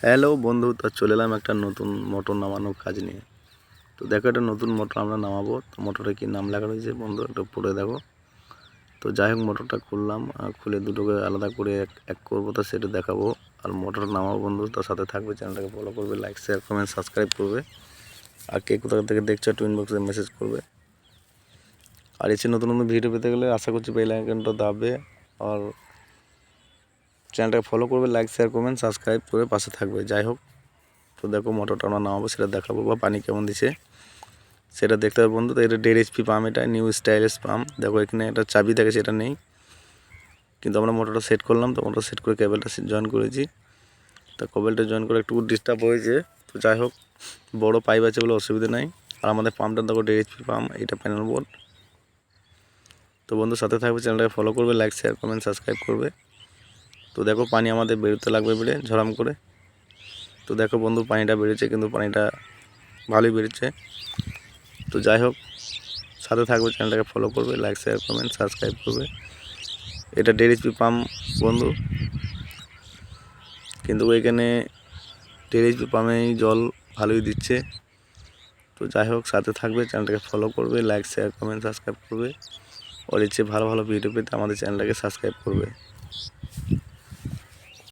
Hello বন্ধু, তো চলে এলাম একটা নতুন মোটর নামানোর কাজ নিয়ে। তো দেখো, একটা নতুন মোটর আমরা নামাবো। তো মোটরে কি নাম লেখা রয়েছে বন্ধু, একটু পড়ে দেখো। তো যাই হোক, মোটরটা খুললাম, খুলে দুটোকে আলাদা করে এক করবো, তো সেটা দেখাবো। আর মোটর নামাবো বন্ধু, তার সাথে থাকবে, চ্যানেলটাকে ফলো করবে, লাইক শেয়ার কমেন্ট সাবস্ক্রাইব করবে। আর কে কোথা থেকে দেখছো একটু ইনবক্সে মেসেজ করবে। আর এসে নতুন নতুন ভিডিও পেতে গেলে আশা করছি বেল আইকনটা দাববে আর চ্যানেলটাকে ফলো করবে, লাইক শেয়ার কমেন্ট সাবস্ক্রাইব করে পাশে থাকবে। যাই হোক, তো দেখো মোটরটা আমরা নামাবো, সেটা দেখাবো, বা পানি কেমন দিছে সেটা দেখতে হবে বন্ধু। তো এটা 1.5 HP পাম্প, এটা নিউ স্টাইলিশ পাম্প। দেখো এখানে একটা চাবি থাকে, সেটা নেই, কিন্তু আমরা মোটরটা সেট করলাম। তো মোটর সেট করে কেবলটা জয়েন করেছি। তো কেবলটা জয়েন করে একটু ডিস্টার্ব হয়েছে। তো যাই হোক, বড় পাইপ আছে বলে অসুবিধা নাই। আর আমাদের পাম্পটা দেখো 1.5 HP পাম্প, এটা প্যানেল বোর্ড। তো বন্ধু সাথে থাকবে, চ্যানেলটাকে ফলো করবে, লাইক শেয়ার কমেন্ট সাবস্ক্রাইব করবে। তো দেখো পানি আমাদের বেরোতে লাগবে বেড়ে ঝরাম করে। তো দেখো বন্ধু, পানিটা বেড়েছে, কিন্তু পানিটা ভালোই বেড়েছে। তো যাই হোক, সাথে থাকবে, চ্যানেলটাকে ফলো করবে, লাইক শেয়ার কমেন্ট সাবস্ক্রাইব করবে। এটা 1.5 HP পাম্প বন্ধু, কিন্তু এখানে 1.5 HP পাম্পেই জল ভালোই দিচ্ছে। তো যাই হোক, সাথে থাকবে, চ্যানেলটাকে ফলো করবে, লাইক শেয়ার কমেন্ট সাবস্ক্রাইব করবে। আর ইচ্ছে ভালো ভালো ভিডিও পেতে আমাদের চ্যানেলটাকে সাবস্ক্রাইব করবে।